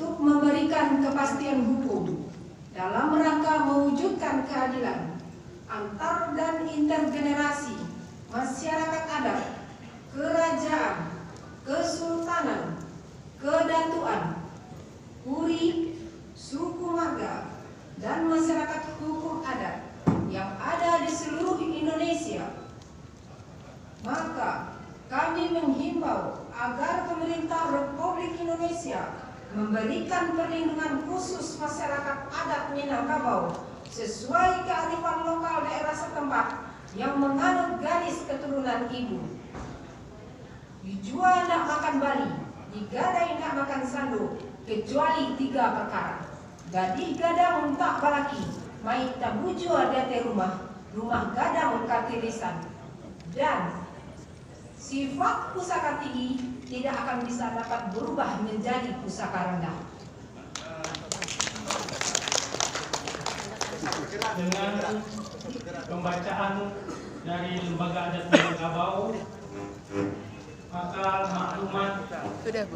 untuk memberikan kepastian hukum dalam rangka mewujudkan keadilan antar dan intergenerasi masyarakat adat, kerajaan, kesultanan, kedatuan, puri, suku marga, dan masyarakat hukum adat yang ada di seluruh Indonesia. Maka kami menghimbau agar pemerintah Republik Indonesia memberikan perlindungan khusus masyarakat adat Minangkabau sesuai kearifan lokal daerah setempat yang menganut garis keturunan ibu. Dijua nak makan Bali, digadai nak makan Sando, kecuali 3 perkara. Gadih gadang tak balaki, mai tabujua date rumah, rumah gadang katirisan. Dan sifat pusaka tinggi tidak akan bisa dapat berubah menjadi pusaka rendah. Dengan pembacaan dari Lembaga Adat Minangkabau, maka maklumat